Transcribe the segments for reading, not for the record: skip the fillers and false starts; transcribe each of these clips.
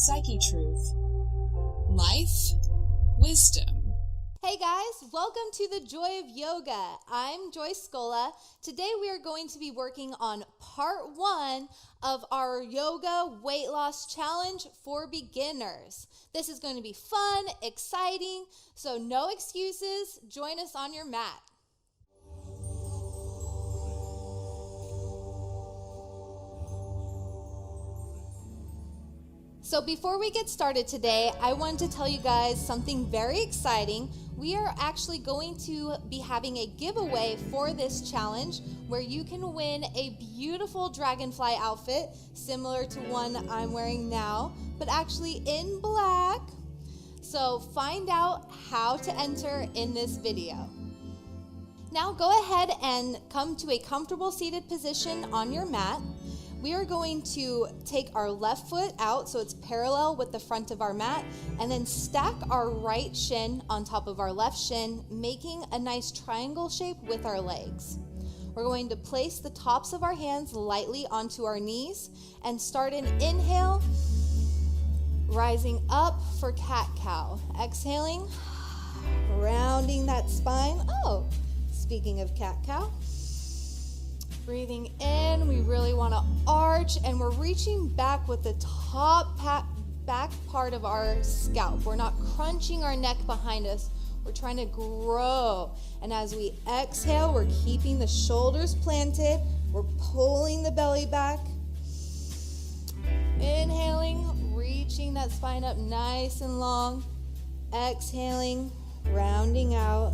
psychetruth. Life, wisdom. Hey guys, welcome to the Joy of Yoga. I'm Joyce Scola. Today we are going to be working on part 1 of our yoga weight loss challenge for beginners. This is going to be fun, exciting, so no excuses. Join us on your mat. So before we get started today, I wanted to tell you guys something very exciting. We are actually going to be having a giveaway for this challenge where you can win a beautiful dragonfly outfit similar to one I'm wearing now, but actually in black. So find out how to enter in this video. Now go ahead and come to a comfortable seated position on your mat. We are going to take our left foot out so it's parallel with the front of our mat, and then stack our right shin on top of our left shin, making a nice triangle shape with our legs. We're going to place the tops of our hands lightly onto our knees and start an inhale, rising up for cat-cow. Exhaling, rounding that spine. Oh, speaking of cat-cow. Breathing in, we really want to arch, and we're reaching back with the top back part of our scalp. We're not crunching our neck behind us. We're trying to grow. And as we exhale, we're keeping the shoulders planted. We're pulling the belly back. Inhaling, reaching that spine up nice and long. Exhaling, rounding out.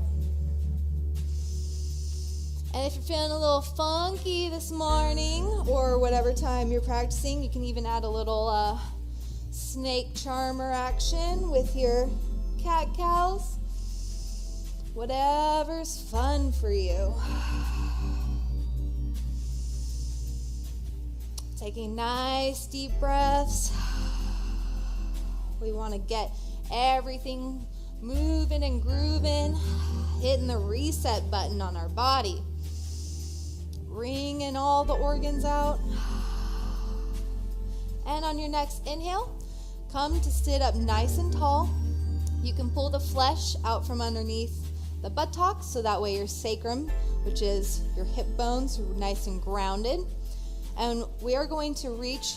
And if you're feeling a little funky this morning, or whatever time you're practicing, you can even add a little snake charmer action with your cat-cows. Whatever's fun for you. Taking nice deep breaths. We want to get everything moving and grooving, hitting the reset button on our body. Wringing all the organs out. And on your next inhale, come to sit up nice and tall. You can pull the flesh out from underneath the buttocks so that way your sacrum, which is your hip bones, are nice and grounded. And we are going to reach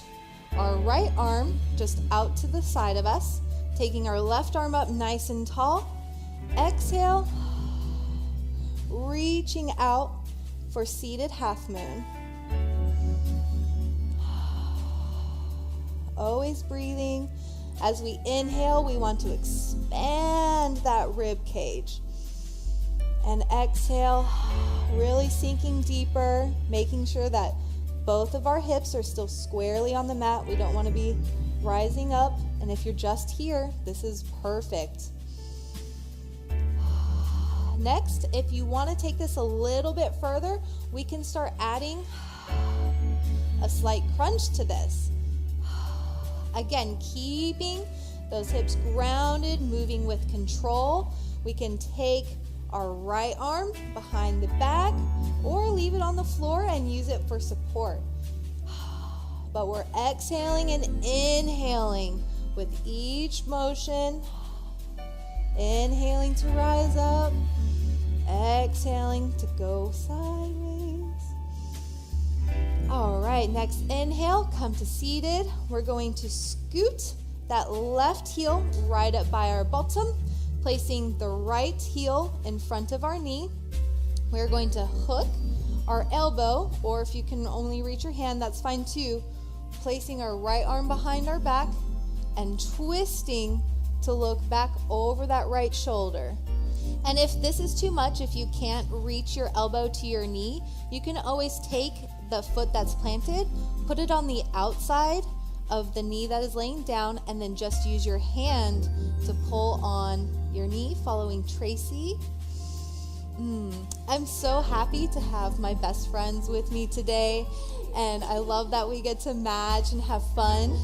our right arm just out to the side of us, taking our left arm up nice and tall. Exhale, reaching out for seated half moon. Always breathing. As we inhale, we want to expand that rib cage. And exhale, really sinking deeper, making sure that both of our hips are still squarely on the mat. We don't want to be rising up. And if you're just here, this is perfect. Next, if you want to take this a little bit further, we can start adding a slight crunch to this. Again, keeping those hips grounded, moving with control. We can take our right arm behind the back or leave it on the floor and use it for support. But we're exhaling and inhaling with each motion. Inhaling to rise up. Exhaling to go sideways. All right, next inhale, come to seated. We're going to scoot that left heel right up by our bottom, placing the right heel in front of our knee. We're going to hook our elbow, or if you can only reach your hand, that's fine too, placing our right arm behind our back and twisting to look back over that right shoulder. And if this is too much, if you can't reach your elbow to your knee, you can always take the foot that's planted, put it on the outside of the knee that is laying down, and then just use your hand to pull on your knee, following Tracy. I'm so happy to have my best friends with me today, and I love that we get to match and have fun.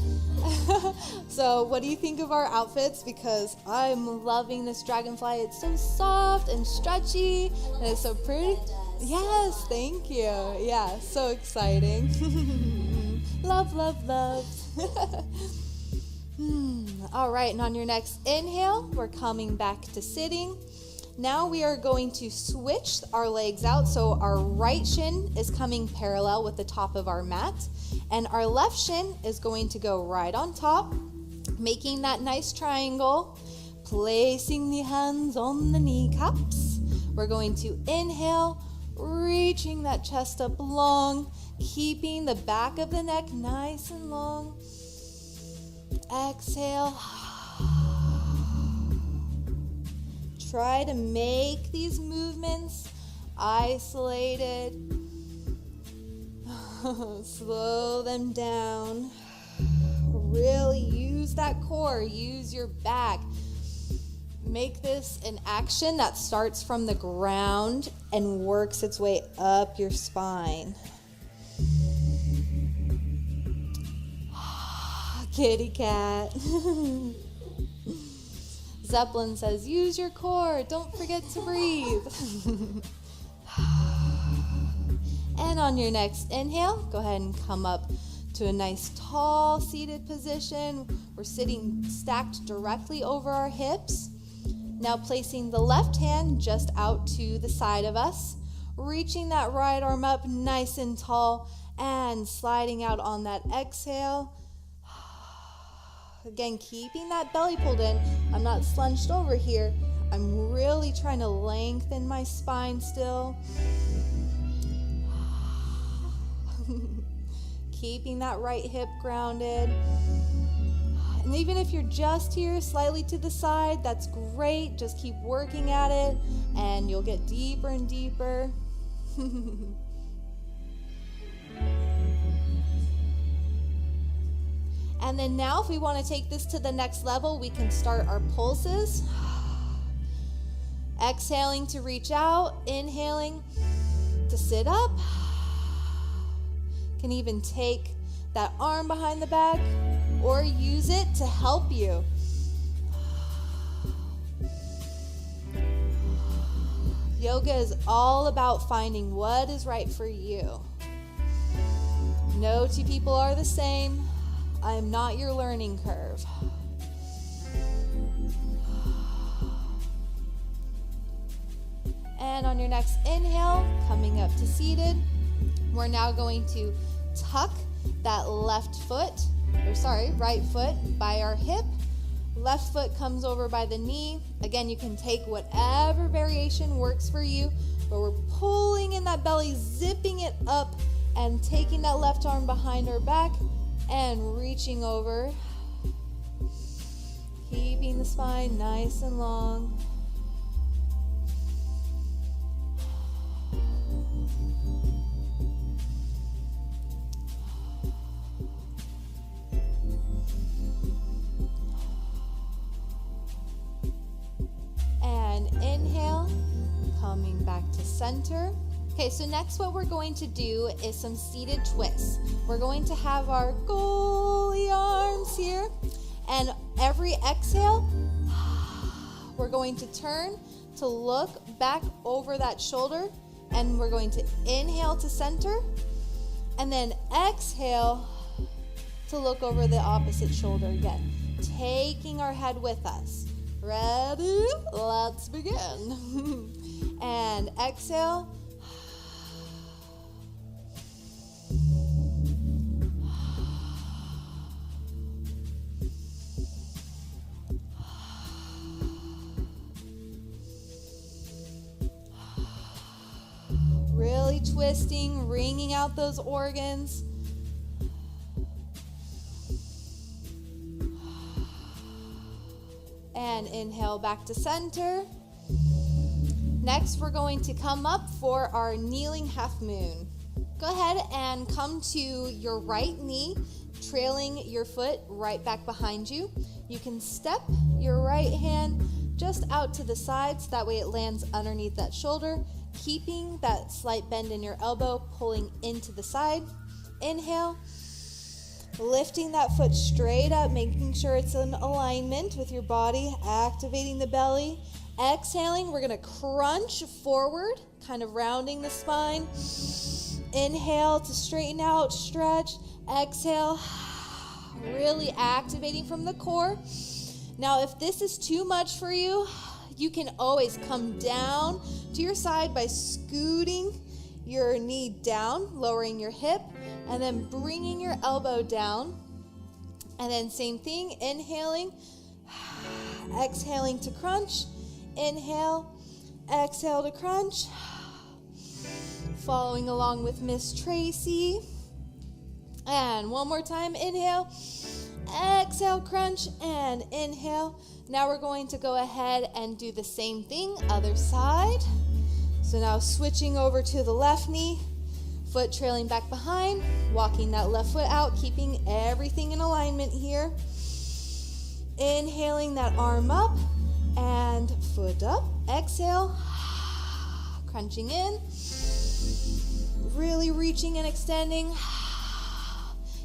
So what do you think of our outfits? Because I'm loving this dragonfly. It's so soft and stretchy, and it's so pretty. Yes, thank you. Yeah, so exciting. Love, love, love. All right, and on your next inhale, we're coming back to sitting. Now we are going to switch our legs out. So our right shin is coming parallel with the top of our mat, and our left shin is going to go right on top, making that nice triangle, placing the hands on the kneecaps. We're going to inhale, reaching that chest up long, keeping the back of the neck nice and long. Exhale. Try to make these movements isolated. Slow them down. Really use that core, use your back. Make this an action that starts from the ground and works its way up your spine. Kitty cat. Zeppelin says, use your core. Don't forget to breathe. And on your next inhale, go ahead and come up to a nice tall seated position. We're sitting stacked directly over our hips. Now placing the left hand just out to the side of us, reaching that right arm up nice and tall and sliding out on that exhale. Again, keeping that belly pulled in. I'm not slunched over here. I'm really trying to lengthen my spine still. Keeping that right hip grounded. And even if you're just here slightly to the side, that's great. Just keep working at it and you'll get deeper and deeper. And then now if we want to take this to the next level, we can start our pulses. Exhaling to reach out, inhaling to sit up. Can even take that arm behind the back or use it to help you. Yoga is all about finding what is right for you. No two people are the same. I am not your learning curve. And on your next inhale, coming up to seated, we're now going to tuck that right foot by our hip. Left foot comes over by the knee. Again, you can take whatever variation works for you, but we're pulling in that belly, zipping it up, and taking that left arm behind our back and reaching over. Keeping the spine nice and long. And inhale, coming back to center. Okay, so next what we're going to do is some seated twists. We're going to have our goalie arms here, and every exhale, we're going to turn to look back over that shoulder, and we're going to inhale to center, and then exhale to look over the opposite shoulder again, taking our head with us. Ready? Let's begin. And exhale. Really twisting, wringing out those organs. And inhale back to center. Next, we're going to come up for our kneeling half moon. Go ahead and come to your right knee, trailing your foot right back behind you. You can step your right hand just out to the side so that way it lands underneath that shoulder, keeping that slight bend in your elbow, pulling into the side. Inhale, lifting that foot straight up, making sure it's in alignment with your body, activating the belly. Exhaling, we're going to crunch forward, kind of rounding the spine. Inhale to straighten out, stretch. Exhale. Really activating from the core. Now, if this is too much for you, you can always come down to your side by scooting your knee down, lowering your hip, and then bringing your elbow down. And then same thing, inhaling, exhaling to crunch, inhale, exhale to crunch. Following along with Miss Tracy. And one more time, inhale, exhale, crunch, and inhale. Now we're going to go ahead and do the same thing, other side. So now switching over to the left knee, foot trailing back behind, walking that left foot out, keeping everything in alignment here. Inhaling that arm up and foot up. Exhale, crunching in, really reaching and extending.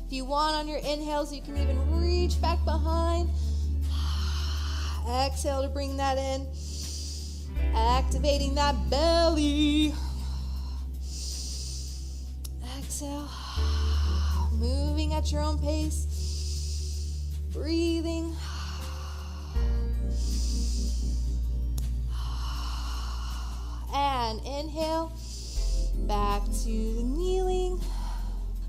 If you want on your inhales, you can even reach back behind. Exhale to bring that in. Activating that belly. Exhale. Moving at your own pace. Breathing. And inhale. Back to kneeling.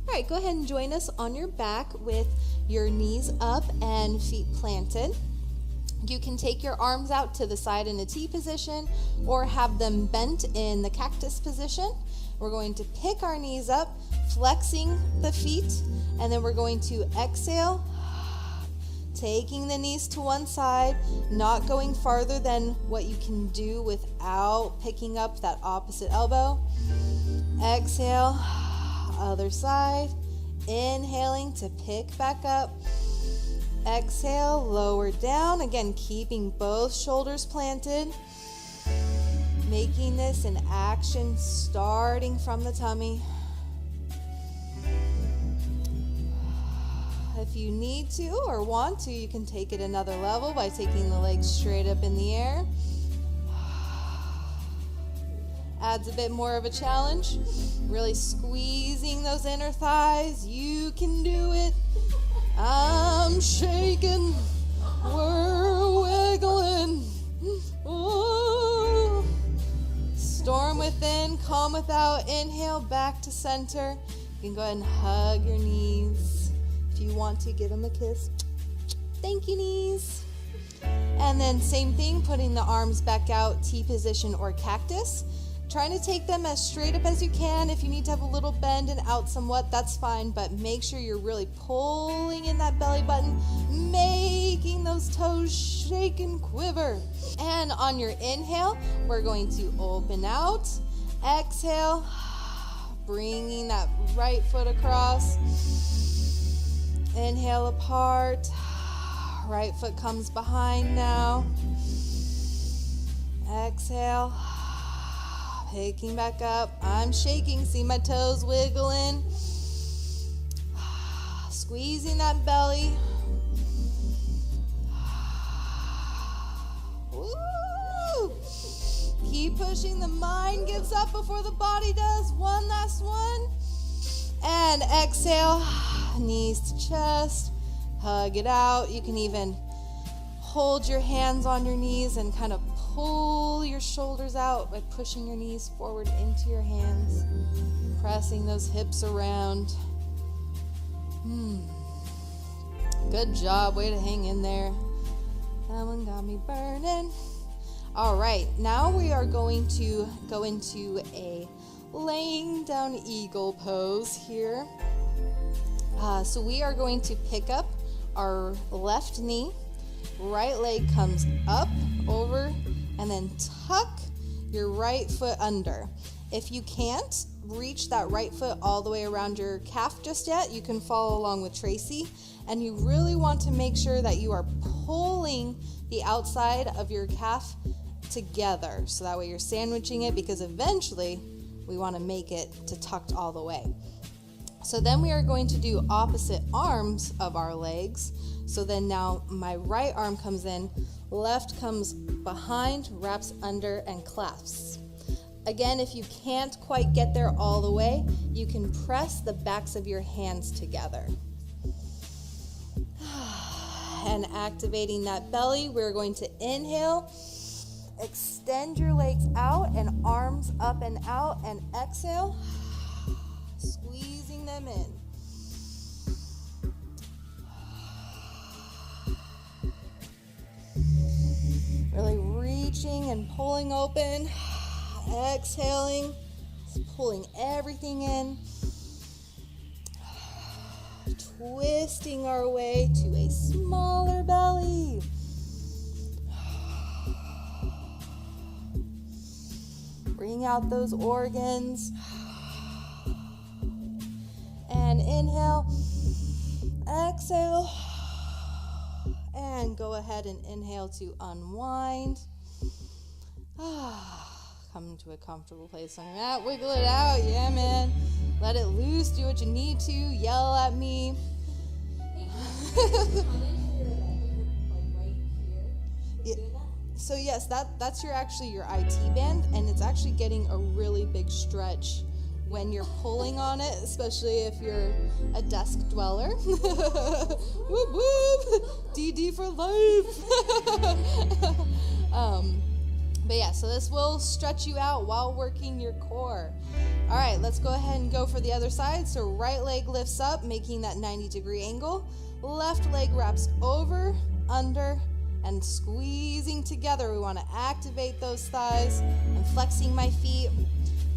All right, go ahead and join us on your back with your knees up and feet planted. You can take your arms out to the side in a T position or have them bent in the cactus position. We're going to pick our knees up, flexing the feet, and then we're going to exhale, taking the knees to one side, not going farther than what you can do without picking up that opposite elbow. Exhale, other side, inhaling to pick back up. Exhale, lower down, again keeping both shoulders planted, making this an action starting from the tummy. If you need to or want to, you can take it another level by taking the legs straight up in the air. Adds a bit more of a challenge. Really squeezing those inner thighs. You can do it. I'm shaking. We're wiggling. Ooh. Storm within, calm without. Inhale, back to center. You can go ahead and hug your knees. If you want to, give them a kiss. Thank you, knees. And then same thing, putting the arms back out, T position or cactus. Trying to take them as straight up as you can. If you need to have a little bend and out somewhat, that's fine, but make sure you're really pulling in that belly button, making those toes shake and quiver. And on your inhale, we're going to open out. Exhale, bringing that right foot across. Inhale apart. Right foot comes behind now. Exhale. Picking back up. I'm shaking. See my toes wiggling. Squeezing that belly. Woo! Keep pushing. The mind gives up before the body does. One last one. And exhale. Knees to chest. Hug it out. You can even hold your hands on your knees and kind of pull your shoulders out by pushing your knees forward into your hands, pressing those hips around. Good job. Way to hang in there. That one got me burning. All right, now we are going to go into a laying down eagle pose here. So we are going to pick up our left knee. Right leg comes up, over, and then tuck your right foot under. If you can't reach that right foot all the way around your calf just yet, you can follow along with Tracy. And you really want to make sure that you are pulling the outside of your calf together. So that way you're sandwiching it, because eventually we want to make it to tucked all the way. So then we are going to do opposite arms of our legs. So then now my right arm comes in, left comes behind, wraps under, and clasps. Again, if you can't quite get there all the way, you can press the backs of your hands together. And activating that belly, we're going to inhale, extend your legs out and arms up and out, and exhale, squeezing them in. Really reaching and pulling open, exhaling, pulling everything in, twisting our way to a smaller belly. Bring out those organs. And inhale, exhale, and go ahead and inhale to unwind. Come to a comfortable place on your mat. Wiggle it out. Yeah, man. Let it loose. Do what you need to. Yell at me. Yeah. So yes, that's your IT band, and it's actually getting a really big stretch when you're pulling on it, especially if you're a desk dweller. Whoop whoop, DD for life. But yeah, so this will stretch you out while working your core. All right, let's go ahead and go for the other side. So right leg lifts up, making that 90-degree angle. Left leg wraps over, under, and squeezing together. We want to activate those thighs. I'm flexing my feet.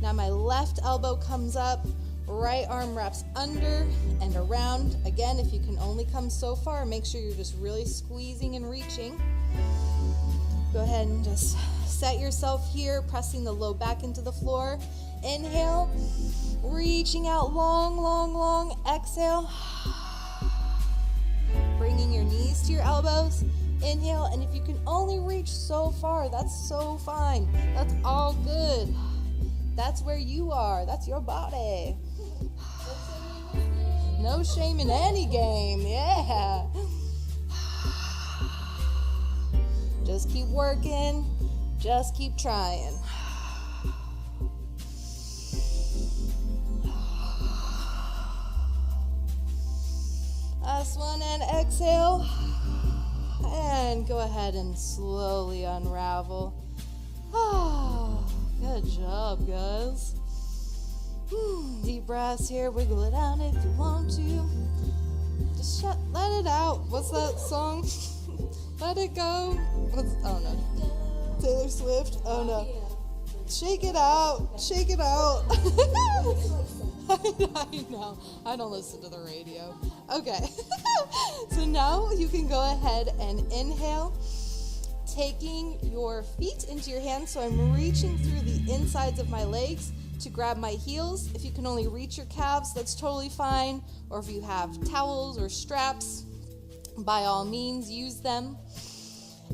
Now my left elbow comes up, right arm wraps under and around. Again, if you can only come so far, make sure you're just really squeezing and reaching. Go ahead and just set yourself here, pressing the low back into the floor. Inhale, reaching out long, long, long. Exhale, bringing your knees to your elbows. Inhale, and if you can only reach so far, that's so fine. That's all good. That's where you are. That's your body. No shame in any game. Yeah. Just keep working. Just keep trying. Last one, and exhale. And go ahead and slowly unravel. Good job, guys. Deep breaths here. Wiggle it out if you want to. Just let it out. What's that song? Let it go. Oh no. Taylor Swift. Oh no. Shake it out. Shake it out. I know. I don't listen to the radio. Okay. So now you can go ahead and inhale, taking your feet into your hands. So I'm reaching through the insides of my legs to grab my heels. If you can only reach your calves, that's totally fine. Or if you have towels or straps, by all means, use them.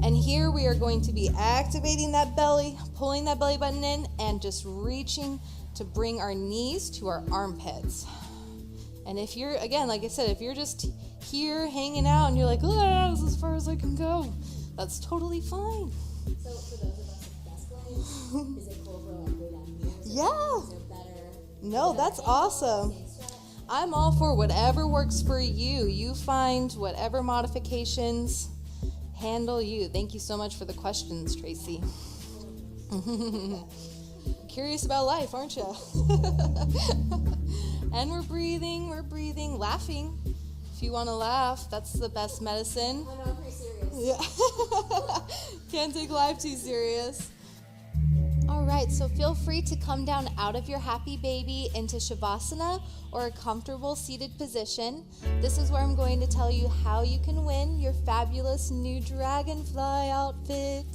And here we are going to be activating that belly, pulling that belly button in, and just reaching to bring our knees to our armpits. And if you're, again, like I said, if you're just here hanging out and you're like, oh, this is as far as I can go, that's totally fine. So for those of us with desk legs, is it cool for like go down here? Yeah. Is there better? No, that's awesome. I'm all for whatever works for you. You find whatever modifications handle you. Thank you so much for the questions, Tracy. Curious about life, aren't you? And we're breathing, laughing. If you want to laugh, that's the best medicine. Oh no, I'm pretty serious. Yeah. Can't take life too serious. All right, so feel free to come down out of your happy baby into Shavasana or a comfortable seated position. This is where I'm going to tell you how you can win your fabulous new dragonfly outfit.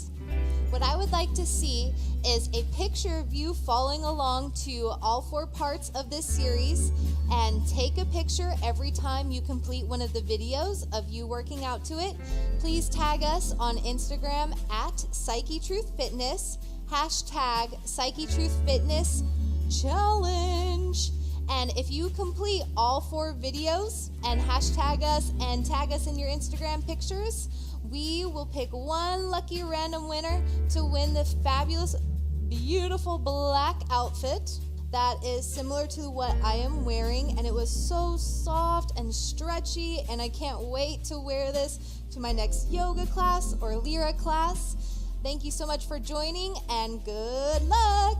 What I would like to see is a picture of you following along to all 4 parts of this series, and take a picture every time you complete one of the videos of you working out to it. Please tag us on Instagram at psychetruthfitness, hashtag psychetruthfitness challenge. And if you complete all 4 videos and hashtag us and tag us in your Instagram pictures, we will pick one lucky random winner to win the fabulous, beautiful black outfit that is similar to what I am wearing, and it was so soft and stretchy, and I can't wait to wear this to my next yoga class or lyra class. Thank you so much for joining, and good luck!